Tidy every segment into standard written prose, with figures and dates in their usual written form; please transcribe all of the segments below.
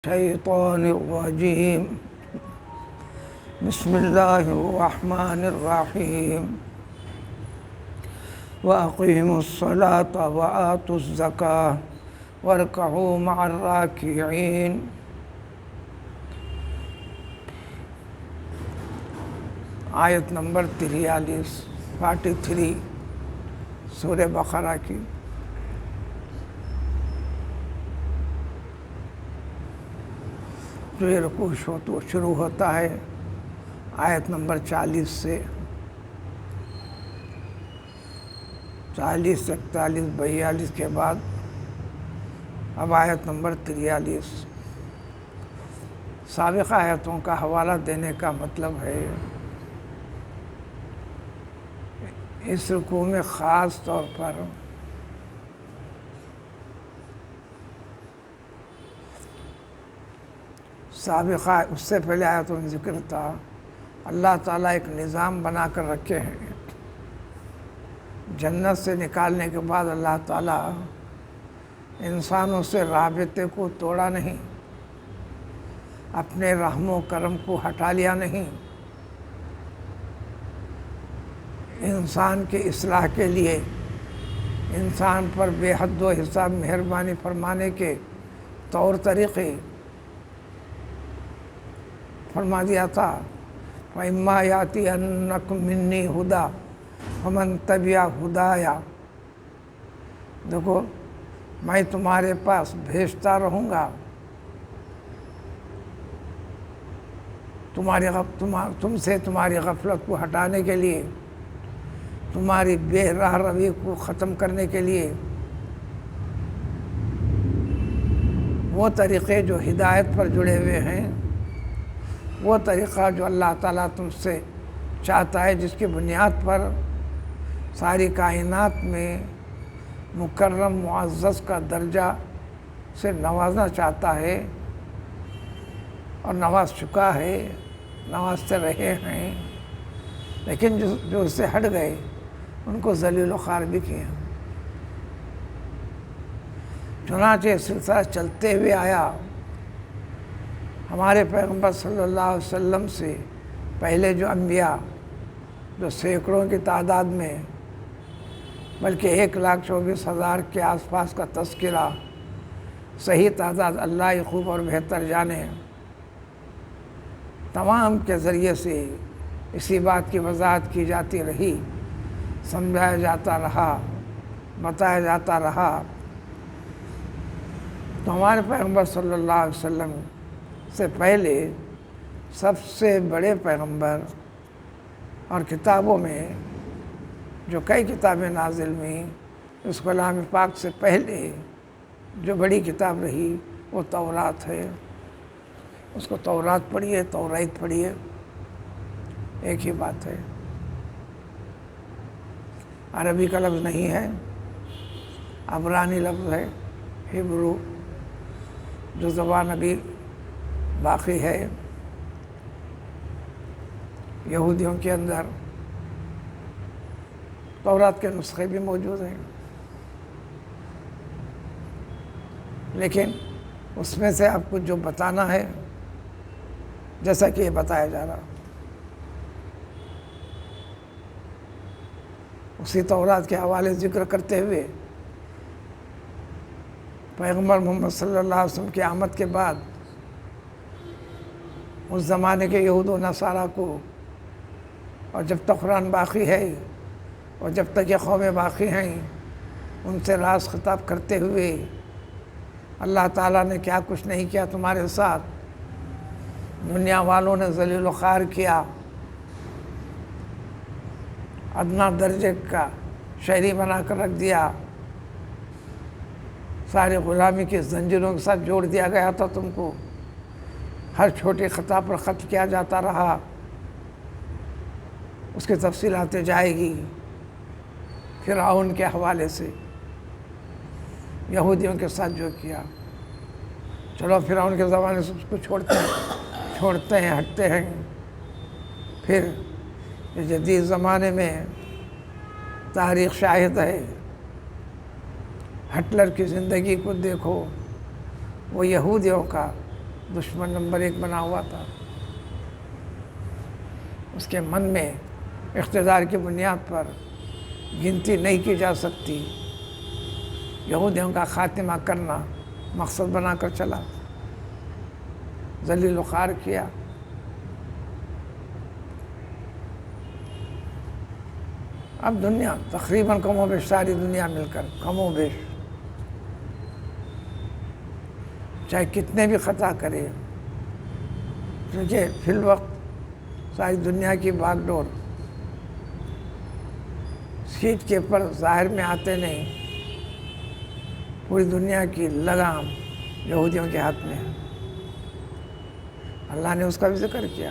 الشيطان الرجيم بسم الله الرحمن الرحيم وأقيموا الصلاة وآتوا الزكاة واركعوا مع الراكعين۔ آیت نمبر 43 سورہ بقرہ کی۔ جو یہ رکوع شروع ہوتا ہے آیت نمبر 40 سے 41 42 کے بعد اب آیت نمبر 43۔ سابقہ آیتوں کا حوالہ دینے کا مطلب ہے اس رکوع میں خاص طور پر سابقہ اس سے پہلے آیتوں میں ذکر تھا اللہ تعالیٰ ایک نظام بنا کر رکھے ہیں۔ جنت سے نکالنے کے بعد اللہ تعالیٰ انسانوں سے رابطے کو توڑا نہیں، اپنے رحم و کرم کو ہٹا لیا نہیں، انسان کی اصلاح کے لیے انسان پر بے حد و حساب مہربانی فرمانے کے طور طریقے فرما دیا تھا۔ وَإِمَّا يَأْتِيَنَّكُم مِّنِّي هُدًى فَمَن تَبِعَ هُدَايَ۔ دیکھو میں تمہارے پاس بھیجتا رہوں گا تم سے تمہاری غفلت کو ہٹانے کے لیے، تمہاری بے راہ روی کو ختم کرنے کے لیے، وہ طریقے جو ہدایت پر جڑے ہوئے ہیں، وہ طریقہ جو اللہ تعالیٰ تم سے چاہتا ہے، جس کی بنیاد پر ساری کائنات میں مکرم معزز کا درجہ سے نوازنا چاہتا ہے اور نواز چکا ہے، نوازتے رہے ہیں، لیکن جو اس سے ہٹ گئے ان کو ذلیل و خوار بھی کیا۔ چنانچہ سلسلہ چلتے ہوئے آیا۔ ہمارے پیغمبر صلی اللہ علیہ وسلم سے پہلے جو انبیاء، جو سینکڑوں کی تعداد میں بلکہ 1,24,000 کے آس پاس کا تذکرہ، صحیح تعداد اللہ ہی خوب اور بہتر جانے، تمام کے ذریعے سے اسی بات کی وضاحت کی جاتی رہی، سمجھایا جاتا رہا، بتایا جاتا رہا۔ تو ہمارے پیغمبر صلی اللہ علیہ وسلم سے پہلے سب سے بڑے پیغمبر اور کتابوں میں جو کئی کتابیں نازل ہوئیں، اس کلام پاک سے پہلے جو بڑی کتاب رہی وہ تورات ہے۔ اس کو تورات پڑھیے، توریت پڑھیے، ایک ہی بات ہے، عربی کا لفظ نہیں ہے، عبرانی لفظ ہے، ہیبرو، جو زبان ابھی باقی ہے یہودیوں کے اندر۔ تورات کے نسخے بھی موجود ہیں، لیکن اس میں سے آپ کو جو بتانا ہے، جیسا کہ یہ بتایا جا رہا، اسی تورات کے حوالے ذکر کرتے ہوئے پیغمبر محمد صلی اللہ علیہ وسلم کی آمد کے بعد اس زمانے کے یہود و نصارہ کو، اور جب تک قرآن باقی ہے اور جب تک یہ قومیں باقی ہیں، ان سے راز خطاب کرتے ہوئے اللہ تعالیٰ نے کیا کچھ نہیں کیا تمہارے ساتھ، دنیا والوں نے ذلیل و خوار کیا، ادنا درجے کا شہری بنا کر رکھ دیا، سارے غلامی کی زنجیروں کے ساتھ جوڑ دیا گیا تھا تم کو، ہر چھوٹی خطا پر قتل کیا جاتا رہا۔ اس کی تفصیلات جائے گی۔ فرعون کے حوالے سے یہودیوں کے ساتھ جو کیا، چلو فرعون کے زمانے سے اس کو چھوڑتے ہیں، ہٹتے ہیں۔ پھر جدید زمانے میں تاریخ شاہد ہے، ہٹلر کی زندگی کو دیکھو، وہ یہودیوں کا دشمن نمبر 1 بنا ہوا تھا، اس کے من میں اقتدار کی بنیاد پر گنتی نہیں کی جا سکتی، یہودیوں کا خاتمہ کرنا مقصد بنا کر چلا، ذلیل و خوار کیا۔ اب دنیا تقریباً کم و بیش ساری دنیا مل کر کم و بیش چاہے کتنے بھی خطا کرے، کیونکہ فی الوقت ساری دنیا کی باغ ڈور سیٹ کے پر ظاہر میں آتے نہیں، پوری دنیا کی لگام یہودیوں کے ہاتھ میں ہے۔ اللہ نے اس کا بھی ذکر کیا،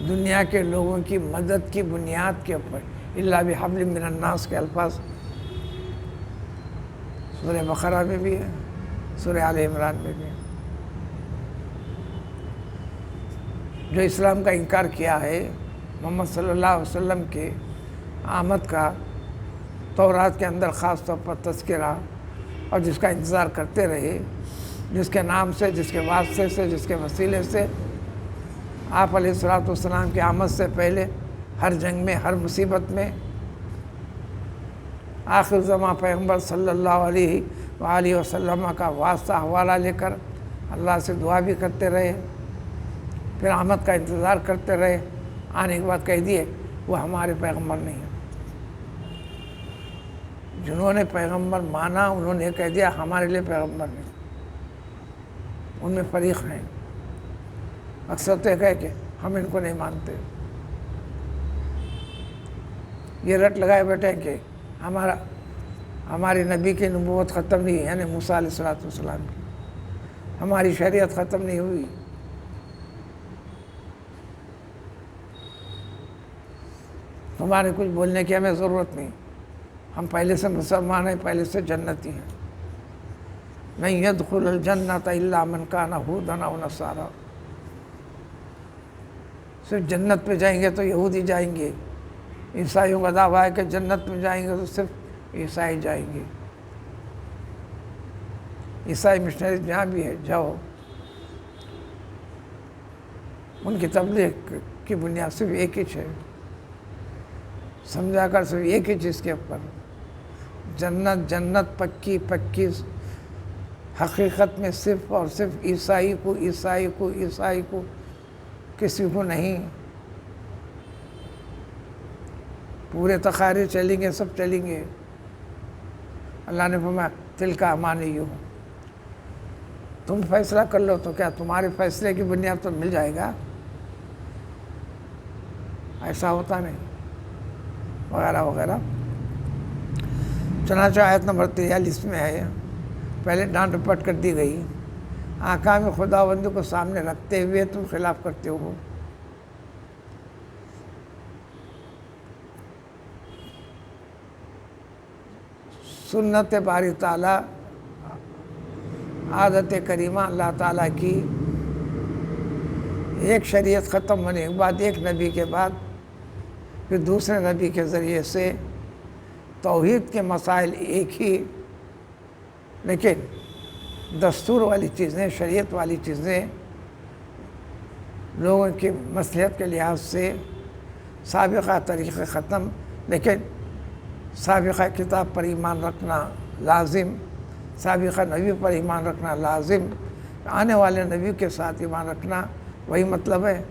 دنیا کے لوگوں کی مدد کی بنیاد کے اوپر الا بحبل من الناس کے الفاظ سورہ بقرہ میں بھی ہے، سورہ آل عمران میں بھی ہے۔ جو اسلام کا انکار کیا ہے، محمد صلی اللہ علیہ وسلم کے آمد کا تورات کے اندر خاص طور پر تذکرہ، اور جس کا انتظار کرتے رہے، جس کے نام سے، جس کے واسطے سے، جس کے وسیلے سے آپ علیہ السلام کی آمد سے پہلے ہر جنگ میں، ہر مصیبت میں آخر زمان پیغمبر صلی اللہ علیہ وآلہ وسلم کا واسطہ حوالہ لے کر اللہ سے دعا بھی کرتے رہے، پھر آمد کا انتظار کرتے رہے، آنے کے بعد کہہ دیے وہ ہمارے پیغمبر نہیں ہیں۔ جنہوں نے پیغمبر مانا انہوں نے کہہ دیا ہمارے لیے پیغمبر نہیں، ان میں فریق ہیں۔ اکثر تو کہے کہ ہم ان کو نہیں مانتے، یہ رٹ لگائے بیٹھے کہ ہماری نبی کی نبوت ختم نہیں، یعنی موسیٰ علیہ السلام کی، ہماری شریعت ختم نہیں ہوئی۔ تمہارے کچھ بولنے کی ہمیں ضرورت نہیں، ہم پہلے سے مسلمان ہیں، پہلے سے جنتی ہیں۔ من يدخل الجنة الا من كان هودا او نصارى، صرف جنت پہ جائیں گے تو یہودی جائیں گے، عیسائیوں کا دعویٰ ہے کہ جنت میں جائیں گے تو صرف عیسائی جائیں گے۔ عیسائی مشنری جہاں بھی ہے جاؤ، ان کی تبلیغ کی بنیاد صرف ایک ہی ہے، سمجھا کر صرف ایک ہی چیز کے اوپر، جنت جنت پکی پکی، حقیقت میں صرف اور صرف عیسائی کو کسی کو نہیں۔ پورے تقاریر چلیں گے، سب چلیں گے۔ اللہ نے فرمایا تلک امانیہم، تم فیصلہ کر لو، تو کیا تمہارے فیصلے کی بنیاد پر مل جائے گا؟ ایسا ہوتا نہیں، وغیرہ وغیرہ۔ چنانچہ آیت نمبر 43 میں ہے، پہلے ڈانٹ ڈپٹ کر دی گئی، احکام خداوندی کو سامنے رکھتے ہوئے تم خلاف کرتے ہو۔ سنت باری تعالیٰ، عادت کریمہ اللہ تعالیٰ کی، ایک شریعت ختم ہونے کے بعد، ایک نبی کے بعد پھر دوسرے نبی کے ذریعے سے توحید کے مسائل ایک ہی، لیکن دستور والی چیزیں، شریعت والی چیزیں لوگوں کی مصلحت کے لحاظ سے سابقہ طریقے ختم، لیکن سابقہ کتاب پر ایمان رکھنا لازم، سابقہ نبی پر ایمان رکھنا لازم، آنے والے نبی کے ساتھ ایمان رکھنا، وہی مطلب ہے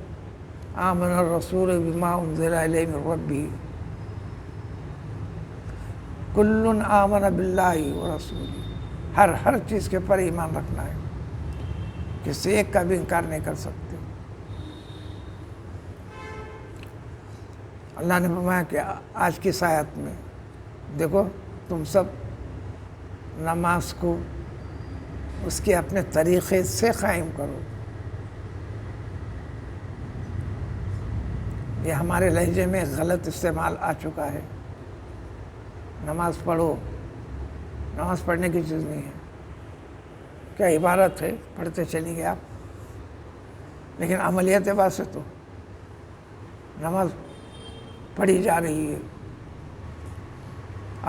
آمن الرسول بما انزل الیہ من ربہ، کل آمن باللہ ورسولہ، ہر چیز کے پر ایمان رکھنا ہے، کسی ایک کا بھی انکار نہیں کر سکتے۔ اللہ نے فرمایا کہ آج کی آیت میں دیکھو تم سب نماز کو اس کے اپنے طریقے سے قائم کرو۔ یہ ہمارے لہجے میں غلط استعمال آ چکا ہے، نماز پڑھو، نماز پڑھنے کی چیز نہیں ہے، کیا عبارت ہے، پڑھتے چلیں گے آپ، لیکن عملیت اعتبار سے تو نماز پڑھی جا رہی ہے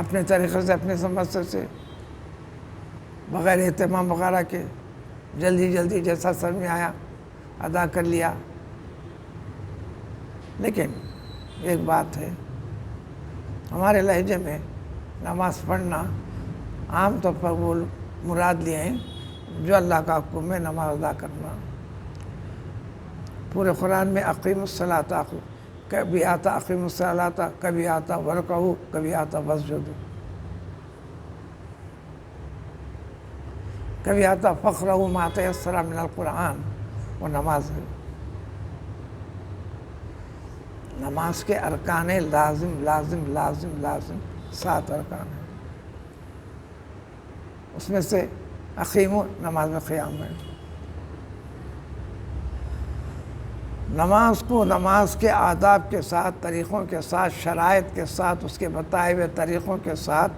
اپنے طریقے سے، اپنے سمجھ سے۔ بغیر اہتمام وغیرہ کے جلدی جلدی جیسا سر میں آیا ادا کر لیا. لیکن ایک بات ہے، ہمارے لہجے میں نماز پڑھنا عام طور پر وہ مراد لیے ہیں جو اللہ کا حکم ہے نماز ادا کرنا. پورے قرآن میں اقیم الصلاۃ، کبھی آتا اقیم الصلاۃ، کبھی آتا ورکعوا، کبھی آتا واسجدوا، کبھی آتا فقرؤا ما تیسر من القرآن. وہ نماز ہے. نماز کے ارکان لازم لازم لازم لازم 7 ارکان ہیں. اس میں سے اقیم نماز میں قیام ہے. نماز کو نماز کے آداب کے ساتھ، طریقوں کے ساتھ، شرائط کے ساتھ، اس کے بتائے ہوئے طریقوں کے ساتھ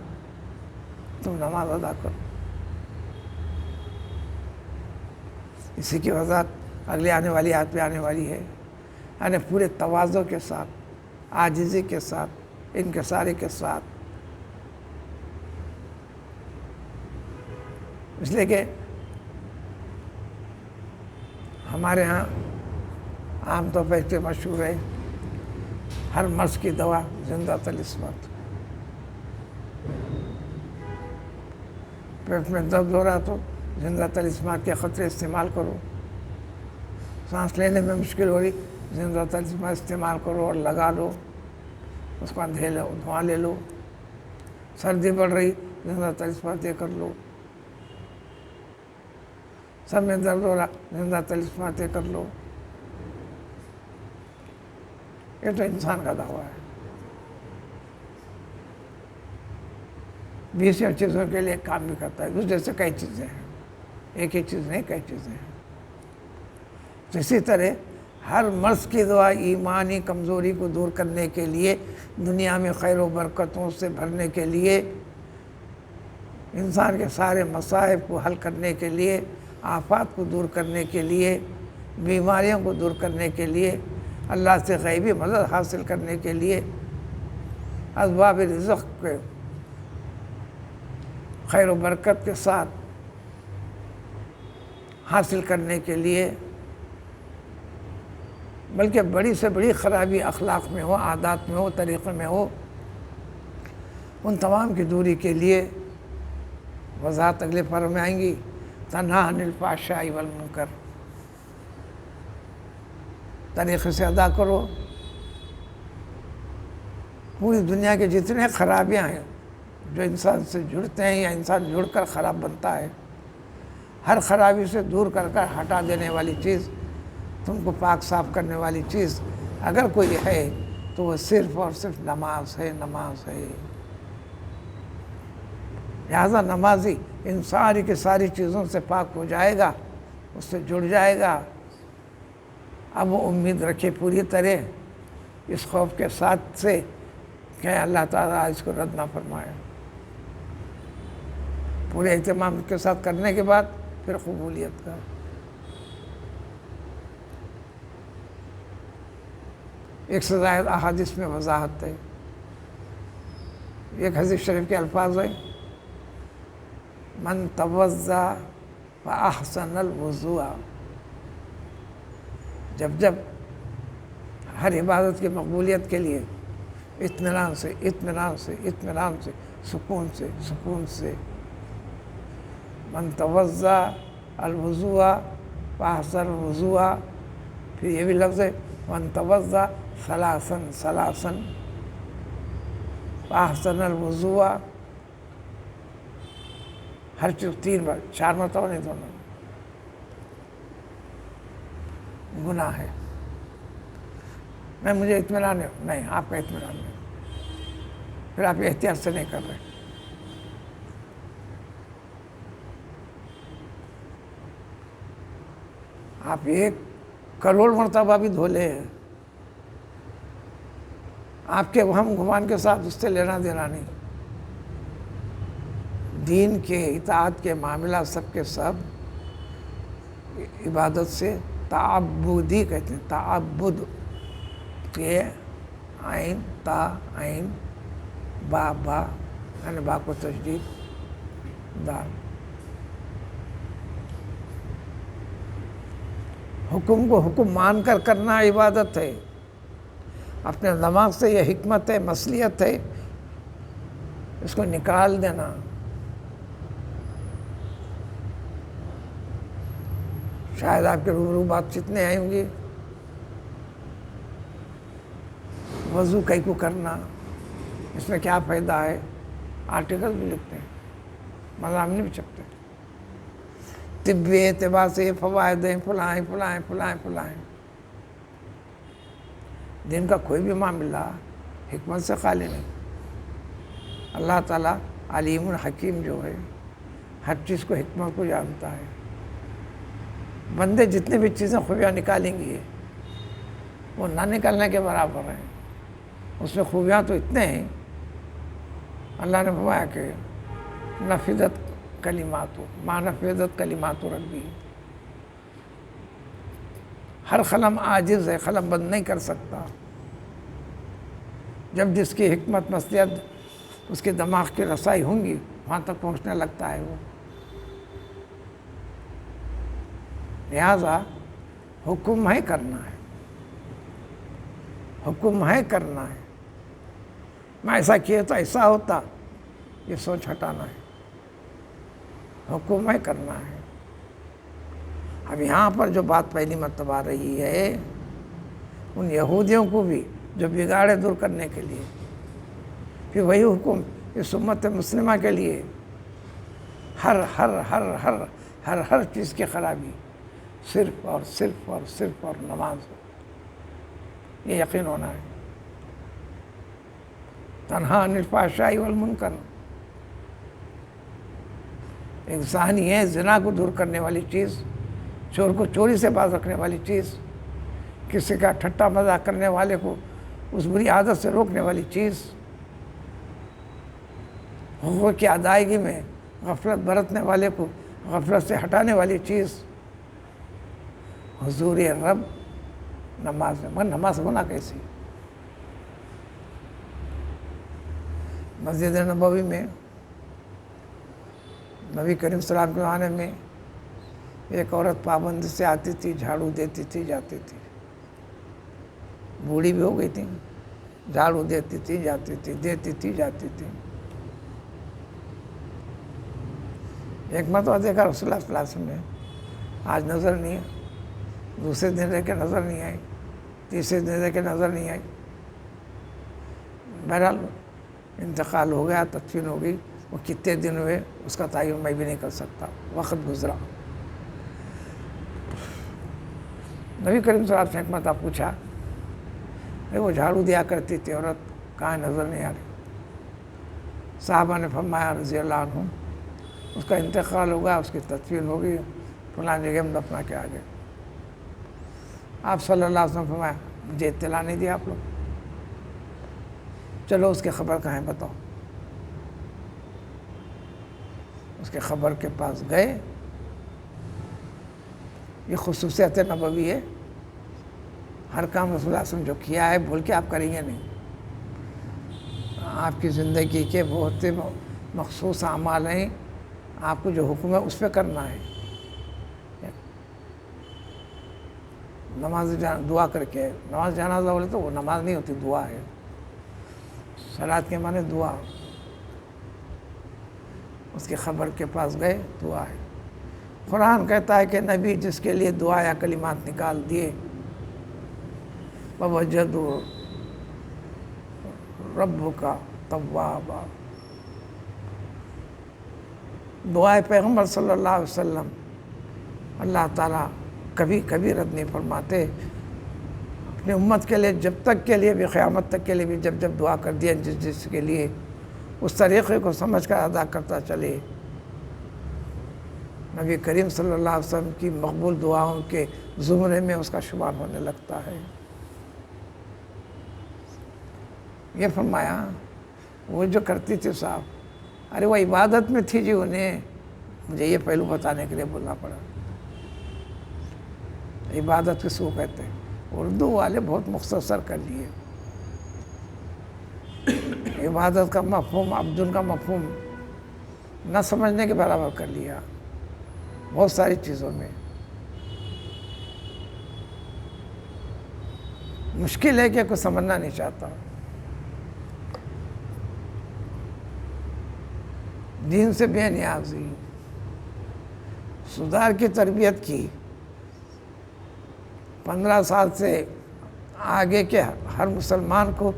تم نماز ادا کرو. اسی کی وضاحت اگلے آنے والی آیت پہ آنے والی ہے. یعنی پورے تواضع کے ساتھ، عاجزی کے ساتھ، انکساری کے ساتھ. اس لیے کہ ہمارے ہاں عام طور پر اتنے مشہور ہے، ہر مرض کی دوا زندۃ العصمت. پیٹ میں درد ہو رہا تو زندۃ العصمت کے قطرے استعمال کرو. سانس لینے میں مشکل ہو رہی، زندۃ العصمت استعمال کرو اور لگا لو، اس کو دھواں لے لو. سردی بڑھ رہی، زندۃ العصمت یہ کر لو. سب میں درد ہو رہا، زندۃ العصمت یہ کر لو. یہ تو انسان کا دعویٰ ہے. 20 چیزوں کے لیے کام بھی کرتا ہے. دوسرے سے کئی چیزیں ہیں، ایک ہی چیز نہیں، کئی چیزیں ہیں. تو اسی طرح ہر مرض کی دوا ایمانی کمزوری کو دور کرنے کے لیے، دنیا میں خیر و برکتوں سے بھرنے کے لیے، انسان کے سارے مصائب کو حل کرنے کے لیے، آفات کو دور کرنے کے لیے، بیماریوں کو دور کرنے کے لیے، اللہ سے غیبی مدد حاصل کرنے کے لیے، اسباب رزق کے خیر و برکت کے ساتھ حاصل کرنے کے لیے، بلکہ بڑی سے بڑی خرابی اخلاق میں ہو، عادات میں ہو، طریقے میں ہو، ان تمام کی دوری کے لیے وضاحت اگلے پارے میں آئیں گی. تنہا عن الفحشاء والمنکر، طریقے سے ادا کرو. پوری دنیا کے جتنے خرابیاں ہیں جو انسان سے جڑتے ہیں یا انسان جڑ کر خراب بنتا ہے، ہر خرابی سے دور کر ہٹا دینے والی چیز، تم کو پاک صاف کرنے والی چیز اگر کوئی ہے تو وہ صرف اور صرف نماز ہے. نماز ہے. لہذا نمازی ان ساری کی ساری چیزوں سے پاک ہو جائے گا، اس سے جڑ جائے گا. اب وہ امید رکھے پوری طرح اس خوف کے ساتھ سے کہ اللہ تعالیٰ اس کو رد نہ فرمائے. پورے اہتمام کے ساتھ کرنے کے بعد پھر قبولیت کا. ایک سے زائد احادیث میں وضاحت ہے. ایک حدیث شریف کے الفاظ ہیں: من توضا فاحسن الوضوء. جب ہر عبادت کی مقبولیت کے لیے اطمینان سے اطمینان سے اطمینان سے سکون سے من توضا الوضوء فاحسن الوضوء. پھر یہ بھی لفظ ہے من توضا ثلاثاً فاحسن الوضوء. ہر چیز 3 بار، 4 مرتبہ نہیں، دونوں گناہ ہے. مجھے اطمینان ہے، نہیں، آپ کا اطمینان نہیں، پھر آپ احتیاط سے نہیں کر رہے. آپ 1 کروڑ مرتبہ بھی دھو لے، آپ کے وہم گمان کے ساتھ اس سے لینا دینا نہیں. دین کے اطاعت کے معاملہ سب کے سب عبادت سے تعبدی کہتے ہیں. تعبد، یہ عین تا عین با یعنی با کو تشدید دال. حکم کو حکم مان کر کرنا عبادت ہے، اپنے دماغ سے یہ حکمت ہے، مصلحت ہے، اس کو نکال دینا۔ شاید آپ کے روبرو بات چیت نہیں آئی ہوں گی، وضو کئی کو کرنا، اس میں کیا فائدہ ہے، آرٹیکل بھی لکھتے ہیں، مضامین نہیں بھی چھپتے، طبی اعتبار سے یہ فوائد ہیں، فلائیں فلائیں فلائیں فلائیں۔ دین کا کوئی بھی معاملہ حکمت سے خالی نہیں۔ اللہ تعالیٰ علیم الحکیم جو ہے، ہر چیز کو حکمت کو جانتا ہے۔ بندے جتنے بھی چیزیں خوبیاں نکالیں گی وہ نہ نکالنے کے برابر ہیں، اس میں خوبیاں تو اتنے ہیں۔ اللہ نے فرمایا کہ نفذت کلمات ما نفذت کلمات ربی، ہر قلم عاجز ہے، قلم بند نہیں کر سکتا۔ جب جس کی حکمت مصلحت اس کے دماغ کی رسائی ہوں گی وہاں تک پہنچنے لگتا ہے وہ۔ لہذا حکم ہے کرنا ہے، حکم ہے کرنا ہے، میں ایسا کیا تو ایسا ہوتا، یہ سوچ ہٹانا ہے، حکم ہے کرنا ہے۔ اب یہاں پر جو بات پہلی مرتبہ آ رہی ہے ان یہودیوں کو بھی جو بگاڑے دور کرنے کے لیے، پھر وہی حکم اس امت مسلمہ کے لیے، ہر ہر ہر ہر ہر ہر چیز کی خرابی صرف اور صرف اور صرف اور نماز، یہ یقین ہونا ہے۔ تنہا عن الفحشاء والمنکر، ایک زانی ہے زنا کو دور کرنے والی چیز، چور کو چوری سے باز رکھنے والی چیز، کسی کا ٹھٹا مذاق کرنے والے کو اس بری عادت سے روکنے والی چیز، حقوق کی ادائیگی میں غفلت برتنے والے کو غفلت سے ہٹانے والی چیز، حضور رب نماز میں۔ مگر نماز ہونا کیسی؟ مسجد نبوی میں نبی کریم صلی اللہ علیہ وسلم کے زمانے میں ایک عورت پابندی سے آتی تھی، جھاڑو دیتی تھی، جاتی تھی، بوڑھی بھی ہو گئی تھی، جھاڑو دیتی تھی، جاتی تھی، دیتی تھی، جاتی تھی۔ ایک مرتبہ دیکھا رسول اللہ صلی اللہ علیہ وسلم نے، آج نظر نہیں ہے، دوسرے دن رہ کے نظر نہیں آئی، تیسرے دن رہ کے نظر نہیں آئی، بہرحال انتقال ہو گیا، تدفین ہو گئی، وہ کتنے دن ہوئے اس کا تعین میں بھی نہیں کر سکتا، وقت گزرا۔ نبی کریم صلی اللہ علیہ وسلم نے ایک مرتبہ پوچھا، وہ جھاڑو دیا کرتی تھی عورت، کہاں نظر نہیں آ رہی؟ صحابہ نے فرمایا رضی اللہ عنہ، اس کا انتقال ہو گیا، اس کی تدفین ہو گئی، فلاں جگہ ہم دفنا کے آ گئے۔ آپ صلی اللہ علیہ وسلم فرمایا مجھے اطلاع نہیں دیا آپ لوگ، چلو اس کی خبر کہاں ہے بتاؤ۔ اس کے خبر کے پاس گئے، یہ خصوصیت نبوی ہے، ہر کام رسول اللہ صلی اللہ علیہ وسلم جو کیا ہے بول کے آپ کریں گے نہیں، آپ کی زندگی کے بہت سے مخصوص اعمال ہیں، آپ کو جو حکم ہے اس پہ کرنا ہے۔ نماز دعا کر کے، نماز جنازہ بولے تو وہ نماز نہیں ہوتی، دعا ہے، صلاۃ کے معنی دعا۔ اس کی خبر کے پاس گئے، دعا ہے۔ قرآن کہتا ہے کہ نبی جس کے لیے دعا یا کلمات نکال دیے، وَوَجَدُوا رَبُّكَ تَوَّابًا، دعائے پیغمبر صلی اللہ علیہ وسلم اللہ تعالیٰ کبھی کبھی رد نہیں فرماتے۔ اپنی امت کے لیے جب تک کے لیے بھی، قیامت تک کے لیے بھی، جب جب دعا کر دیا جس جس کے لیے، اس طریقے کو سمجھ کر ادا کرتا چلے۔ نبی کریم صلی اللہ علیہ وسلم کی مقبول دعاؤں کے زمرے میں اس کا شمار ہونے لگتا ہے۔ یہ فرمایا وہ جو کرتی تھی صاحب، ارے وہ عبادت میں تھی جی، انہیں مجھے یہ پہلو بتانے کے لیے بولنا پڑا۔ عبادت کس کو کہتے ہیں؟ اردو والے بہت مختصر کر لیے، عبادت کا مفہوم، عبد کا مفہوم نہ سمجھنے کے برابر کر لیا بہت ساری چیزوں میں۔ مشکل ہے کہ کوئی سمجھنا نہیں چاہتا. دین سے بے نیازی، سدھار کی تربیت کی. 15 سال سے آگے کے ہر مسلمان کو،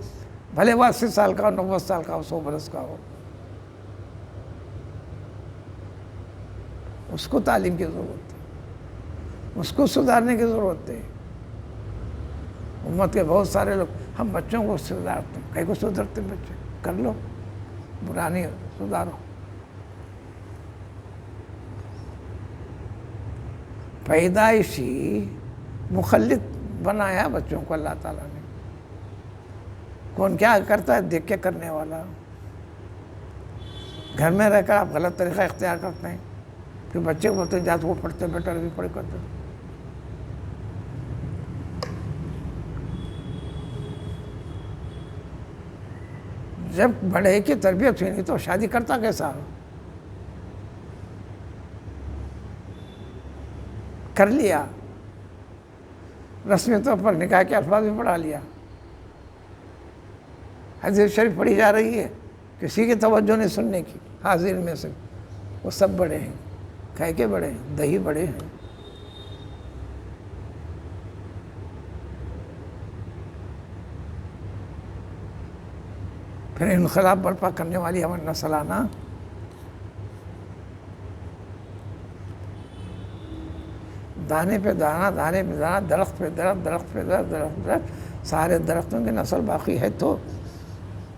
بھلے وہ 80 سال کا ہو، 90 سال کا ہو، 100 برس کا ہو، اس کو تعلیم کی ضرورت ہے، اس کو سدھارنے کی ضرورت ہے. امت کے بہت سارے لوگ ہم بچوں کو سدھارتے ہیں، کہیں کو سدھرتے بچے، کر لو، برا نہیں سدھارو. پیدائشی مخلط بنایا بچوں کو اللہ تعالیٰ نے. کون کیا کرتا ہے دیکھ کے کرنے والا. گھر میں رہ کر آپ غلط طریقہ اختیار کرتے ہیں، پھر بچے کو بولتے ہیں جا تو وہ پڑھتے بیٹر بھی پڑھ کرتے. جب بڑے کی تربیت ہوئی نہیں تو شادی کرتا کیسا؟ کر لیا، رسمی طور پر نکاح کے الفاظ بھی پڑھا لیا، حدیث شریف پڑھی جا رہی ہے، کسی کی توجہ نہیں سننے کی. حاضر میں سے وہ سب بڑے ہیں، کہہ کے بڑے ہیں، دہی بڑے ہیں. پھر انقلاب برپا کرنے والی ہماری نسل آنا. دانے پہ دانہ، دانے پہ دانہ، درخت پہ درخت، درخت پہ درخت، درخت پہ درخت، سارے درختوں کی نسل باقی ہے. تو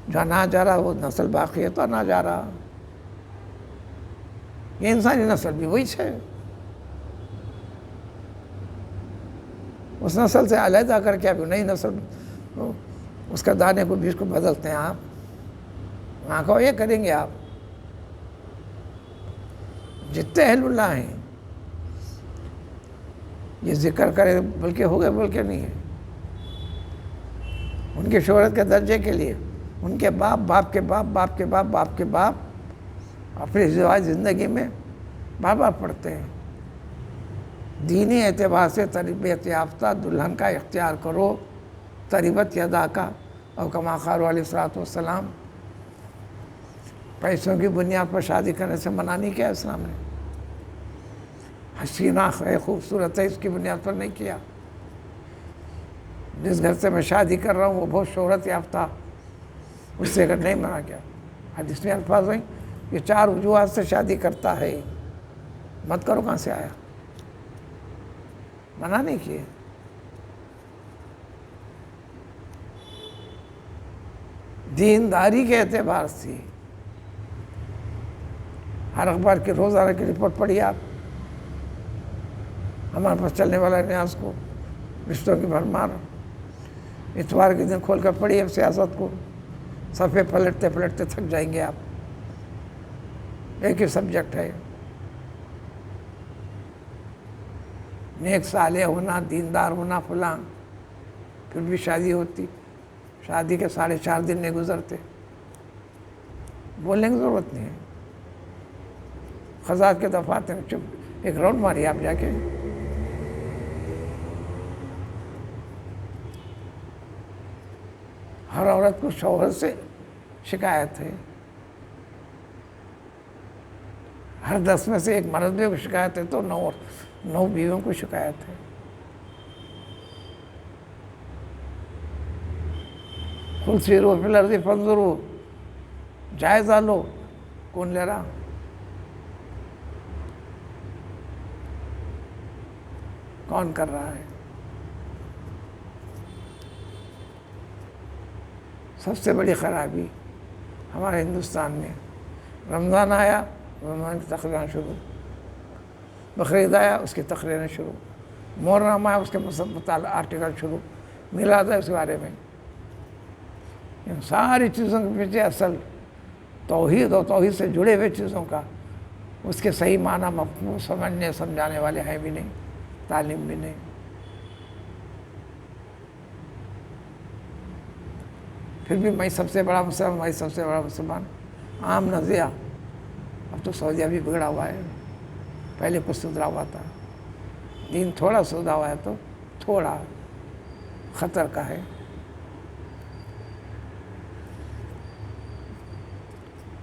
جو نہ جا رہا وہ نسل باقی ہے تو نہ جا رہا. یہ انسانی نسل بھی وہی ہے. اس نسل سے علیحدہ کر کے ابھی نئی نسل، اس کا دانے کو بیج کو بدلتے ہیں. آپ وہاں کو یہ کریں گے. آپ جتنے اہل اللہ ہیں یہ ذکر کرے بلکہ ہو گئے بلکہ نہیں ہے. ان کی شہرت کے درجے کے لیے ان کے باپ، باپ کے باپ، باپ کے باپ، باپ کے باپ اپنی ازدواج زندگی میں بار بار پڑھتے ہیں. دینی اعتبار سے تربیت یافتہ دلہن کا اختیار کرو، تربت یدا کا، اور کما قال علیہ الصلوۃ والسلام. پیسوں کی بنیاد پر شادی کرنے سے منع نہیں کیا اسلام نے. حسینہ ہے، خوبصورت ہے، اس کی بنیاد پر نہیں کیا. جس گھر سے میں شادی کر رہا ہوں وہ بہت شہرت یافتہ، اس سے اگر نہیں منع کیا. حدیث میں الفاظ ہیں یہ 4 وجوہات سے شادی کرتا ہے، مت کرو. کہاں سے آیا؟ منع نہیں کیے. دینداری کے اعتبار سے ہر اخبار کی روزانہ کی رپورٹ پڑھی آپ، ہمارے پاس چلنے والا نیاز کو، رشتوں کی بھرمار. اتوار کے دن کھول کر پڑھی اب سیاست کو، صفحے پلٹتے پلٹتے تھک جائیں گے آپ. ایک ہی سبجیکٹ ہے، نیک صالح ہونا، دیندار ہونا، فلاں. پھر بھی شادی ہوتی، شادی کے 4.5 دن نہیں گزرتے. بولنے کی ضرورت نہیں ہے. خزات کے دفاتر میں چپ ایک راؤنڈ ماری آپ جا کے. ہر عورت کو شوہر سے شکایت ہے، ہر 10 میں سے 1 مرد بھی کو شکایت ہے، تو 9 بیویوں کو شکایت ہے. قل سیروا فی الارض فانظروا، جائزہ لو. کون لے رہا؟ کون کر رہا ہے؟ سب سے بڑی خرابی ہمارے ہندوستان میں، رمضان آیا، رمضان کی تقریریں شروع، بقرعید آیا، اس کی تقریریں شروع، محرم آیا، اس کے متعلق آرٹیکل شروع، میلاد ہے اس کے بارے میں. ان ساری چیزوں کے پیچھے اصل توحید اور توحید سے جڑے ہوئے چیزوں کا، اس کے صحیح معنی مفہوم سمجھنے سمجھانے والے ہیں بھی نہیں، تعلیم بھی نہیں. پھر بھی میں سب سے بڑا مسلمان، عام نظریہ. اب تو سعودیہ بھی بگڑا ہوا ہے، پہلے کچھ سدھرا ہوا تھا. دین تھوڑا سدھرا ہوا ہے تو تھوڑا. خطر کا ہے.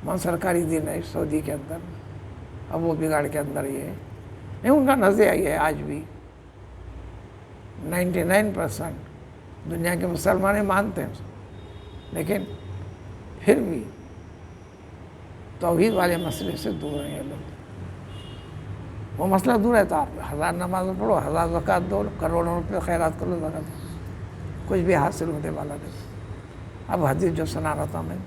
وہاں سرکاری دین ہے سعودی کے اندر، اب وہ بگاڑ کے اندر یہ ہے. نہیں، ان کا نظریہ یہ ہے آج بھی 99% دنیا کے مسلمان مانتے ہیں، لیکن پھر بھی توحید والے مسئلے سے دور ہیں یہ لوگ. وہ مسئلہ دور ہے تو آپ 1000 نماز پڑھو، 1000 زکوٰۃ دو، کروڑوں روپے خیرات کرو، زکوٰۃ دو، کچھ بھی حاصل ہونے والا نہیں. اب حدیث جو سنا رہا تھا میں،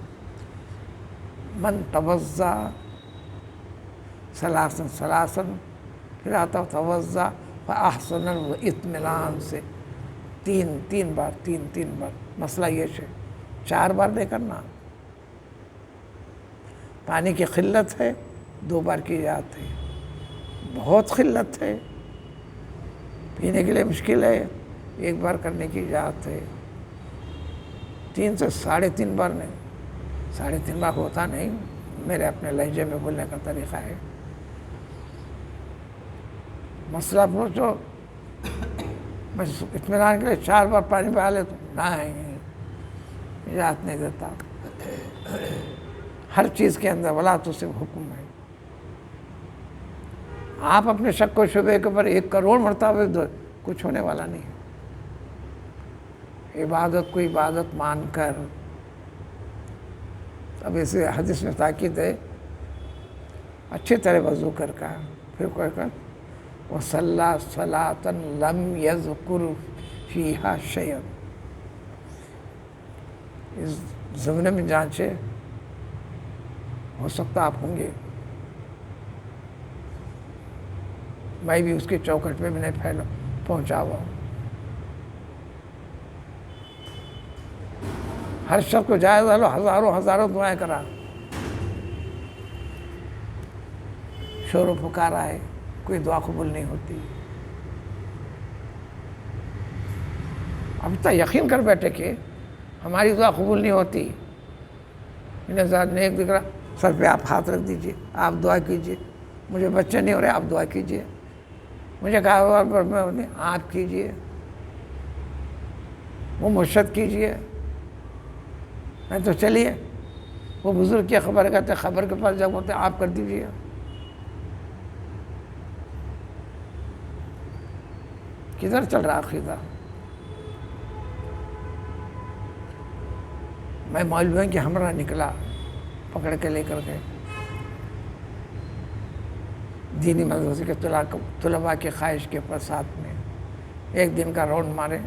من توضا ثلاثا ثلاثا، پھر آتا توضا فاحسن اطمینان سے، تین بار. مسئلہ یہ ہے 4 بار نہیں کرنا. پانی کی قلت ہے 2 بار کی جاتی ہے، بہت قلت ہے پینے کے لیے مشکل ہے 1 بار کرنے کی اجازت ہے. 3 سے 3.5 بار نہیں، 3.5 بار ہوتا نہیں، میرے اپنے لہجے میں بولنے کا طریقہ ہے. مسئلہ پوچھو، میں اطمینان کے لیے 4 بار پانی پہ لے تو نہیں، اجازت نہیں دیتا. ہر چیز کے اندر ولا تو صرف حکم ہے. آپ اپنے شک و شبے کے اوپر 1 کروڑ مرتبہ کچھ ہونے والا نہیں ہے. عبادت کو عبادت مان کر، اب اسے حدیث میں تاکید ہے، اچھی طرح وضو کر پھر کوئی کر وَصَلَّى صَلَاةً لَمْ يَذْكُرْ فِيهَا شَيْئًا. اس زمانے میں جانچے، ہو سکتا آپ ہوں گے، میں بھی اس کی چوکھٹ پہ بھی نہیں پہنچا ہوا ہوں. ہر شخص کو جائزہ لو، ہزاروں دعائیں کرا، شور و پکارا ہے، کوئی دعا قبول نہیں ہوتی. اب تک یقین کر بیٹھے کہ ہماری دعا قبول نہیں ہوتی. انہیں ذات نیک دکھ رہا، سر پہ آپ ہاتھ رکھ دیجئے، آپ دعا کیجئے. مجھے بچے نہیں ہو رہے، آپ دعا کیجئے. مجھے کاروبار پر میں آپ کیجئے. وہ مرشد کیجئے. نہیں تو چلیے وہ بزرگ کی خبر کہتے، خبر کے پاس جب ہوتے آپ کر دیجئے. کدھر چل رہا عقیدہ؟ میں مولویوں کی ہمراہ نکلا، پکڑ کے لے کر گئے دینی مدرسے کے طلباء کی خواہش کے پر ساتھ میں 1 دن کا راؤنڈ مارے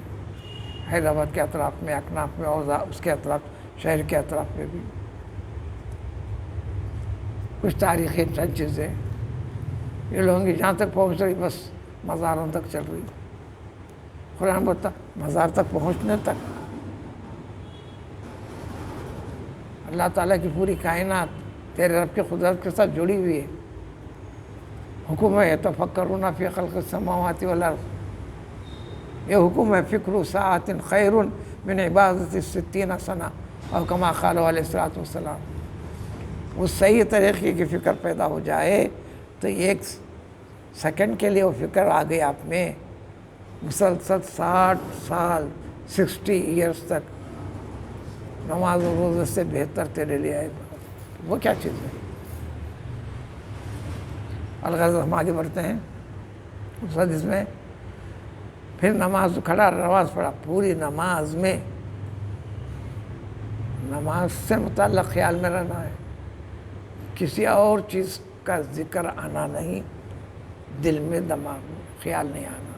حیدرآباد کے اطراف میں، اکناف میں، اور اس کے اطراف، شہر کے اطراف میں بھی. کچھ تاریخی چند چیزیں یہ لوگوں کی جہاں تک پہنچ رہی بس مزاروں تک چل رہی. قرآن بولتا مزار تک پہنچنے تک اللہ تعالیٰ کی پوری کائنات تیرے رب کی قدرت کے ساتھ جڑی ہوئی ہے. حکم ہے یتفکرون فی خلق السماوات والارض، یہ حکم ہے فکر ساعۃ خیر من عبادت 60 سنہ، اور کما قال علیہ الصلوۃ والسلام. اس صحیح طریقے کی فکر پیدا ہو جائے تو 1 سیکنڈ کے لیے وہ فکر آ گئی آپ میں، مسلسل 60 سال 60 ایئرس تک نماز و روزے سے بہتر تیرے لیے ہے. وہ کیا چیز ہے؟ الغرض ہم آگے بڑھتے ہیں. اس حدیث میں پھر نماز کھڑا، نماز پڑھا، پوری نماز میں نماز سے متعلق خیال میں رہنا ہے، کسی اور چیز کا ذکر آنا نہیں، دل میں دماغ میں خیال نہیں آنا.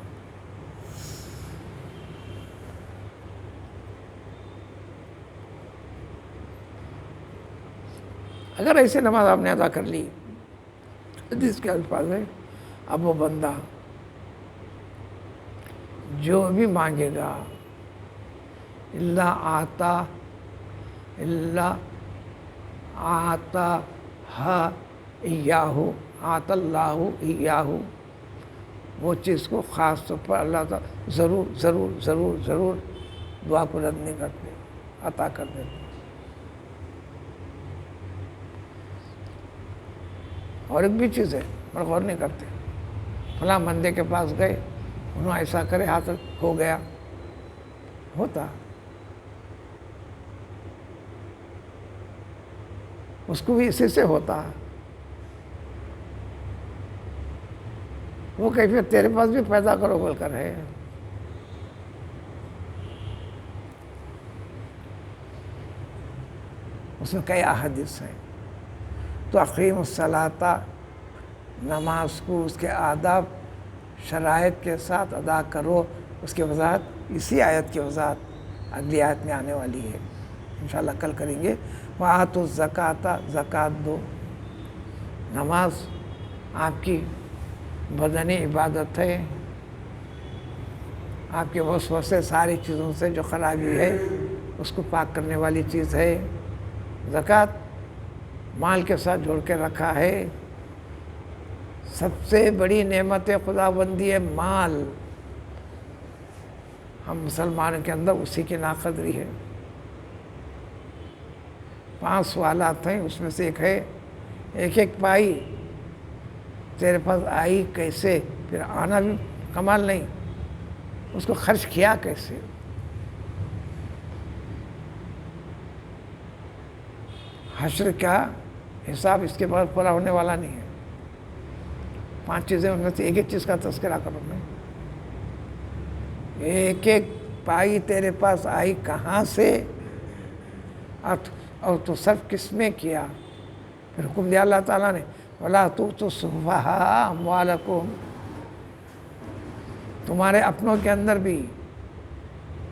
اگر ایسے نماز آپ نے ادا کر لی، حدیث کے الفاظ ہے، اب وہ بندہ جو بھی مانگے گا اللہ آتا ایاہو، آتا اللہ ایاہو، وہ چیز کو خاص طور پر اللہ تعالیٰ ضرور دعا کو رد نہیں کرتے، عطا کر دیتے. اور ایک بھی چیز ہے پر غور نہیں کرتے، فلاں بندے کے پاس گئے، انہوں ایسا کرے، حاصل ہو گیا، ہوتا، اس کو بھی اسی سے ہوتا. وہ کیفیت تیرے پاس بھی پیدا کرو بول کر ہے. اس میں کئی احادیث ہیں. تو اقیم الصلاۃ، نماز کو اس کے آداب شرائط کے ساتھ ادا کرو. اس کی وضاحت اسی آیت کی وضاحت اگلی آیت میں آنے والی ہے، انشاءاللہ کل کریں گے. وآتوا الزکاۃ، زکوٰۃ دو. نماز آپ کی بدنی عبادت ہے، آپ کے وسوسے ساری چیزوں سے جو خرابی ہے اس کو پاک کرنے والی چیز ہے. زکوٰۃ مال کے ساتھ جوڑ کے رکھا ہے. سب سے بڑی نعمت خداوندی ہے مال. ہم مسلمانوں کے اندر اسی کی ناقدری ہے. 5 سوالات ہیں، اس میں سے ایک ہے ایک پائی تیرے پاس آئی کیسے، پھر آنا بھی کمال نہیں، اس کو خرچ کیا کیسے. حشر کا حساب اس کے بعد پورا ہونے والا نہیں ہے. 5 چیزیں ان میں سے ایک چیز کا تذکرہ کروں میں. ایک پائی تیرے پاس آئی کہاں سے اور تو صرف کس میں کیا. پھر حکم دیا اللہ تعالیٰ نے وَلَا تُؤْتُوا السُّفَهَاءَ أَمْوَالَكُمْ. تمہارے اپنوں کے اندر بھی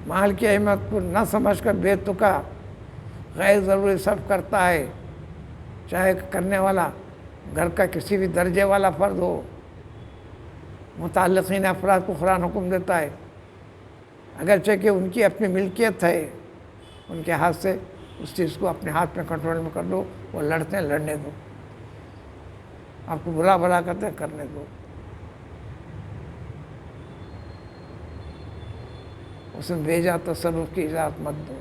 مال کی اہمیت کو نہ سمجھ کر بے تکا غیر ضروری صرف کرتا ہے، چاہے کرنے والا گھر کا کسی بھی درجے والا فرد ہو. متعلقین افراد کو قرآن حکم دیتا ہے اگرچہ کہ ان کی اپنی ملکیت ہے، ان کے ہاتھ سے اس چیز کو اپنے ہاتھ میں کنٹرول میں کر دو. وہ لڑتے ہیں لڑنے دو، آپ کو بلا کرتے ہیں کرنے دو. اس میں بھیجا تصرف کی اجازت مت دو.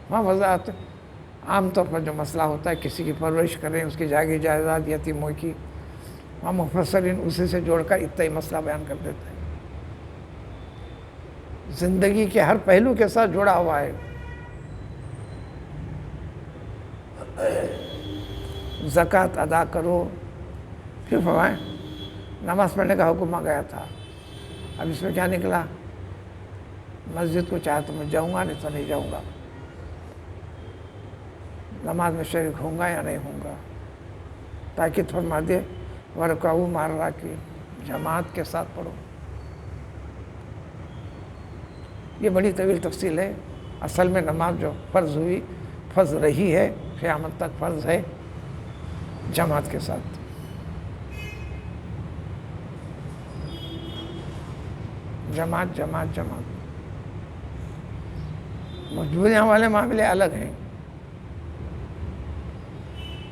وہاں وضاحت عام طور پر جو مسئلہ ہوتا ہے کسی کی پرورش کریں، اس کی جاگیر جائیداد یتیموں کی، وہاں مفسرین اسی سے جوڑ کر اتنا ہی مسئلہ بیان کر دیتے ہیں. زندگی کے ہر پہلو کے ساتھ جڑا ہوا ہے. زکوٰۃ ادا کرو. پھر فرمائیں نماز پڑھنے کا حکم آ گیا تھا. اب اس میں کیا نکلا؟ مسجد کو چاہے تو میں جاؤں گا، نہیں تو نہیں جاؤں گا. نماز میں شریک ہوں گا یا نہیں ہوں گا. تاکید فرما دے وَرْكَعُوا مَعَ الرَّاكِعِينَ، جماعت کے ساتھ پڑھو. یہ بڑی طویل تفصیل ہے. اصل میں نماز جو فرض ہوئی، فرض رہی ہے، قیامت تک فرض ہے جماعت کے ساتھ. جماعت. مجبوریاں والے معاملے الگ ہیں.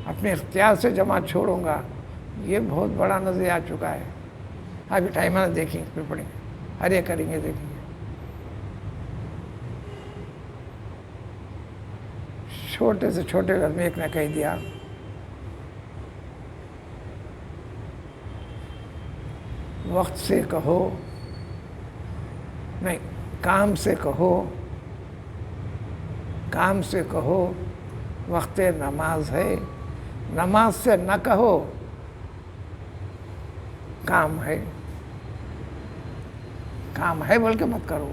اپنے اختیار سے جماعت چھوڑوں گا، یہ بہت بڑا نظریہ آ چکا ہے. ابھی ٹائم ہے، دیکھیں پھر پڑھیں گے، ہر ایک کریں گے، دیکھیں گے. چھوٹے سے چھوٹے گھر میں ایک نے کہہ دیا وقت سے کہو، نہیں کام سے کہو وقت نماز ہے. نماز سے نہ کہو کام ہے بول کے مت کرو.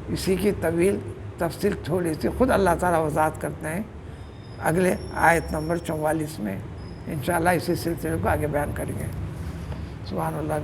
اسی کی طویل تفصیل تھوڑی سی خود اللہ تعالیٰ وضاحت کرتے ہیں اگلے آیت نمبر 44 میں. انشاءاللہ اسی سلسلے کو آگے بیان کریں گے. سبحان اللہ.